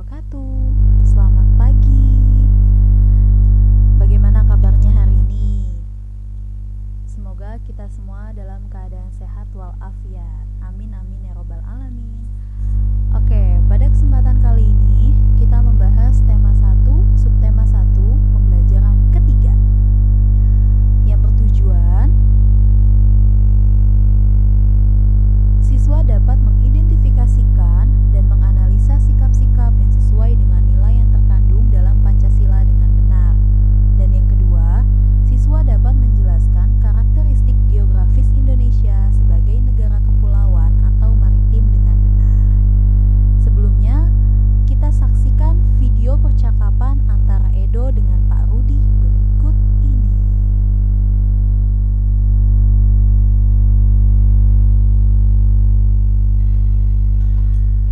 wabarakatuh. Selamat pagi. Bagaimana kabarnya hari ini? Semoga kita semua dalam keadaan sehat walafiat. Amin amin ya robbal alamin. Oke, pada kesempatan kali ini kita membahas tema 1, subtema 1, pembelajaran ketiga yang bertujuan siswa dapat mengidentifikasikan dan menganalisa sikap-sikap yang sesuai dengan nilai yang terkandung dalam Pancasila dengan benar. Dan yang kedua, siswa dapat menjelaskan karakteristik geografis Indonesia sebagai negara kepulauan atau maritim dengan benar. Sebelumnya, kita saksikan video percakapan antara Edo dengan Pak Rudi berikut ini.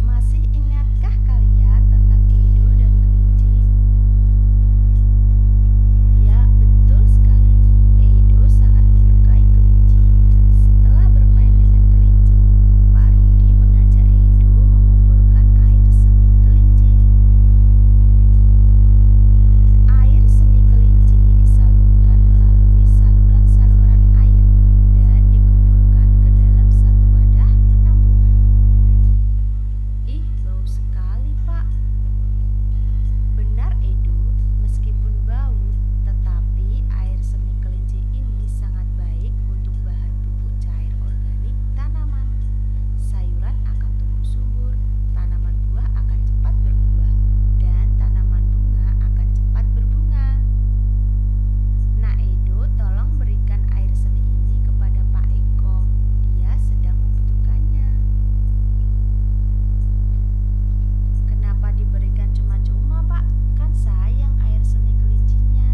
Masih ingatkah kalian tentang Edo dan kelinci? Ya, betul sekali. Edo sangat menyukai kelinci. Setelah bermain dengan kelinci, Pak Rudi mengajak Edo mengumpulkan air seni kelinci. Air seni kelinci disalurkan melalui saluran-saluran air dan dikumpulkan ke dalam satu wadah penampungan. Ih, bau sekali, Pak. Benar, Edo. Meskipun bau, tetapi air seni kelinci ini sangat baik untuk bahan pupuk cair organik tanaman. Sayuran akan tumbuh subur, tanaman buah akan cepat berbuah, dan tanaman bunga akan cepat berbunga. Nah, Edo, tolong berikan air seni ini kepada Pak Eko. Dia sedang membutuhkannya. Kenapa diberikan cuma-cuma, Pak? Kan sayang air seni kelincinya.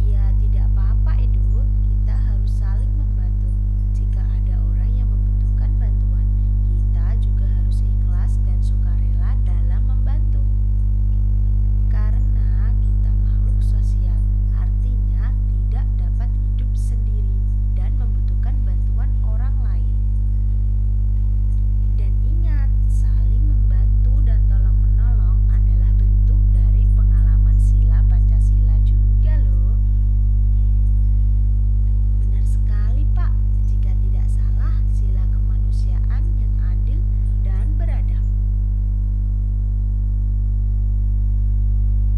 Ya, tidak apa-apa, Edo. Kita harus saling membantu. Jika ada orang yang membutuhkan bantuan, kita juga harus ikhlas dan sukarela dalam membantu. Karena kita makhluk sosial, artinya tidak dapat hidup sendiri dan membutuhkan bantuan orang lain. Dan ingat, saling membantu dan tolong-menolong adalah bentuk dari pengalaman sila Pancasila juga loh. Benar sekali, Pak. Jika tidak salah, sila kemanusiaan yang adil dan beradab.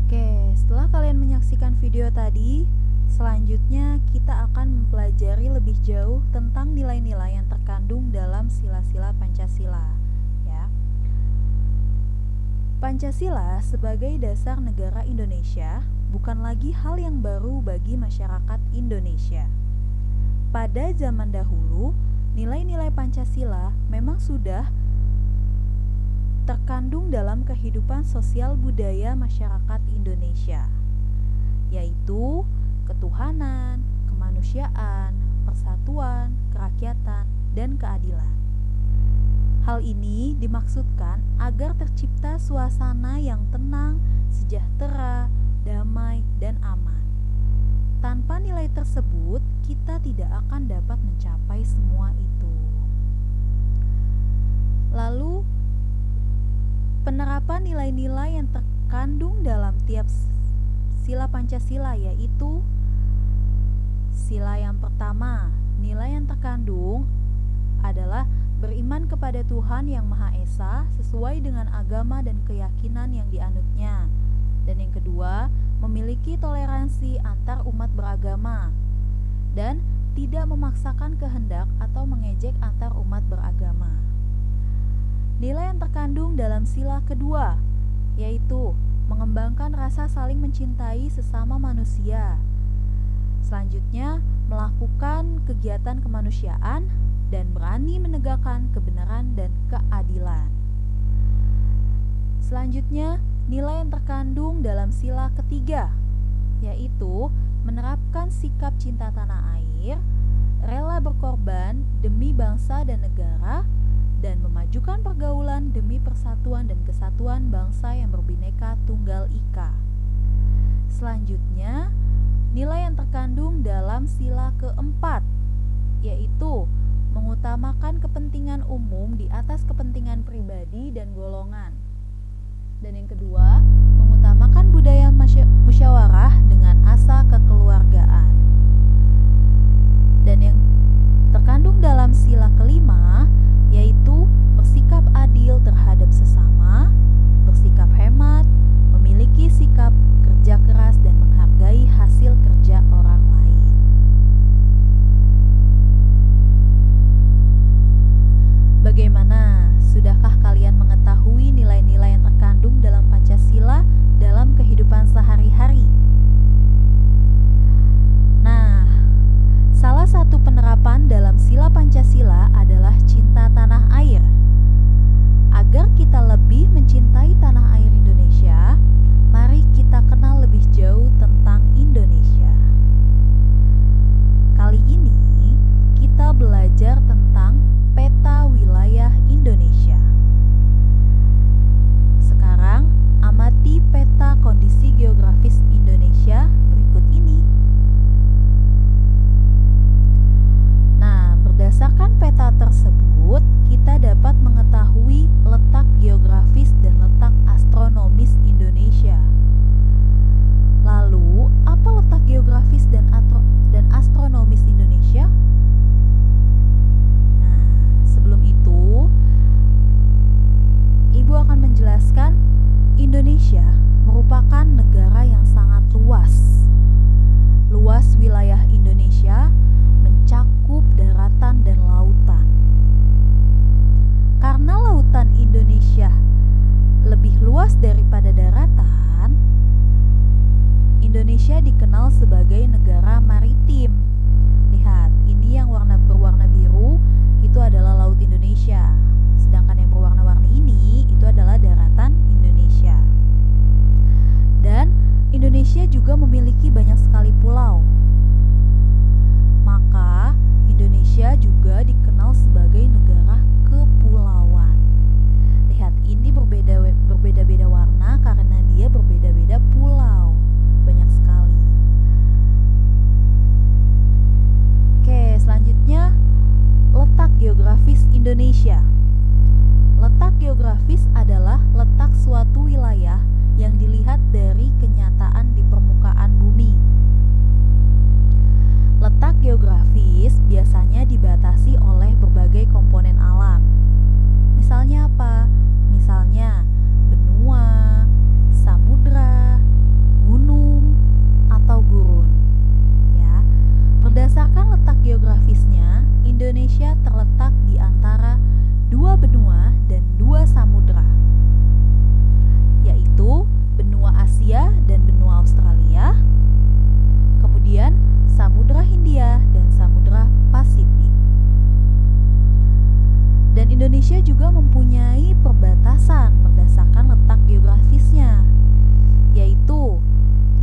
Oke, setelah kalian menyaksikan video tadi, selanjutnya kita akan mempelajari lebih jauh tentang nilai-nilai yang terkandung dalam sila-sila Pancasila, ya. Pancasila sebagai dasar negara Indonesia bukan lagi hal yang baru bagi masyarakat Indonesia. Pada zaman dahulu, nilai-nilai Pancasila memang sudah terkandung dalam kehidupan sosial budaya masyarakat Indonesia, yaitu ketuhanan, kemanusiaan, persatuan, kerakyatan, dan keadilan. Hal ini dimaksudkan agar tercipta suasana yang tenang, sejahtera, damai, dan aman. Tanpa nilai tersebut, kita tidak akan dapat mencapai semua itu. Lalu, penerapan nilai-nilai yang terkandung dalam tiap sila Pancasila yaitu sila yang pertama, nilai yang terkandung adalah beriman kepada Tuhan Yang Maha Esa sesuai dengan agama dan keyakinan yang dianutnya. Dan yang kedua, memiliki toleransi antar umat beragama dan tidak memaksakan kehendak atau mengejek antar umat beragama. Nilai yang terkandung dalam sila kedua yaitu mengembangkan rasa saling mencintai sesama manusia. Selanjutnya, melakukan kegiatan kemanusiaan dan berani menegakkan kebenaran dan keadilan. Selanjutnya, nilai yang terkandung dalam sila ketiga yaitu menerapkan sikap cinta tanah air, rela berkorban demi bangsa dan negara, dan memajukan pergaulan demi persatuan dan kesatuan bangsa yang berbineka tunggal ika. Selanjutnya, nilai yang terkandung dalam sila keempat yaitu mengutamakan mengutamakan kepentingan umum di atas kepentingan pribadi dan golongan. Dan yang kedua, mengutamakan budaya musyawarah dengan asa kekeluargaan. Dan yang terkandung dalam sila kelima yaitu bersikap adil terhadap sesama, bersikap hemat, memiliki sikap kerja keras dan menghargai hasil kerja orang lain. Bagaimana? Sudahkah kalian mengetahui nilai-nilai yang terkandung dalam Pancasila dalam kehidupan sehari-hari? Nah, salah satu penerapan dalam sila Pancasila adalah cinta tanah air. Agar kita lebih mencintai tanah air Indonesia, mari kita kenal lebih jauh tentang Indonesia. Kali ini kita belajar tentang peta wilayah Indonesia. Sekarang amati peta kondisi geografis Indonesia berikut ini. Nah, berdasarkan peta tersebut, kita dapat mengetahui letak geografis dan letak astronomis Indonesia. Lalu, apa letak geografis dan astronomis Indonesia? Nah, sebelum itu, Ibu akan menjelaskan Indonesia merupakan negara yang sangat luas. Luas wilayah Indonesia mencakup daratan dan lautan. Karena lautan Indonesia lebih luas daripada daratan, Indonesia dikenal sebagai negara maritim. Lihat, ini yang berwarna biru itu adalah laut Indonesia. Sedangkan yang berwarna-warni ini itu adalah daratan Indonesia. Dan Indonesia juga memiliki banyak sekali pulau. Maka Indonesia juga dikenal sebagai negara kepulauan. Lihat, ini berbeda-beda warna karena dia berbeda-beda pulau. Banyak sekali. Oke, selanjutnya letak geografis Indonesia. Letak geografis adalah letak suatu wilayah yang dilihat dari kenyataan di permukaan bumi. Letak geografis biasanya dibatasi oleh berbagai komponen alam. Misalnya apa? Misalnya benua, samudra, gunung, atau gurun. Ya. Berdasarkan letak geografisnya, Indonesia terletak di antara 2 benua dan 2 samudra, yaitu benua Asia dan benua Australia, kemudian Samudra Hindia dan Samudra Pasifik. Dan Indonesia juga mempunyai perbatasan berdasarkan letak geografisnya, yaitu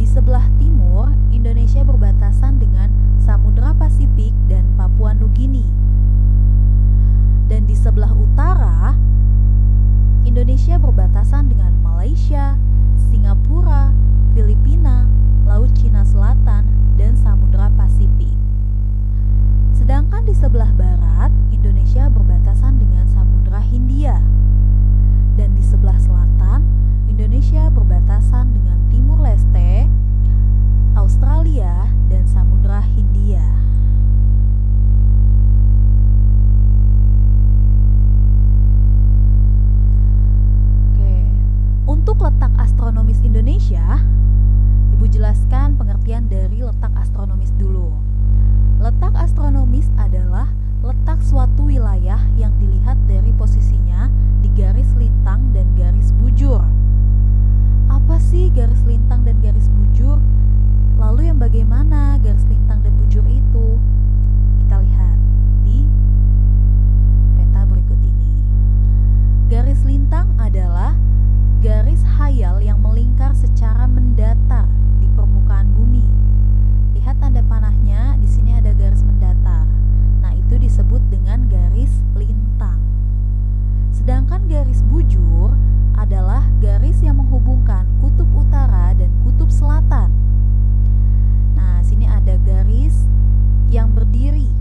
di sebelah timur Indonesia berbatasan dengan Samudra Pasifik dan Papua Nugini. Dan di sebelah utara Indonesia berbatasan dengan Malaysia, Singapura, Filipina, Laut Cina Selatan, dan Samudra Pasifik. Sedangkan di sebelah barat Indonesia berbatasan dengan Samudra Hindia. Dan di sebelah selatan Indonesia berbatasan dengan Timur Leste, Australia, dan Samudra Hindia. Untuk letak astronomis Indonesia, Ibu jelaskan pengertian dari letak astronomis dulu. Letak astronomis adalah letak suatu wilayah yang dilihat dari posisinya di garis lintang dan garis bujur. Apa sih garis lintang dan garis bujur? Lalu yang bagaimana garis lintang dan bujur itu? Kita lihat di peta berikut ini. Garis lintang adalah garis hayal yang melingkar secara mendatar di permukaan bumi. Lihat tanda panahnya, di sini ada garis mendatar. Nah, itu disebut dengan garis lintang. Sedangkan garis bujur adalah garis yang menghubungkan kutub utara dan kutub selatan. Nah, sini ada garis yang berdiri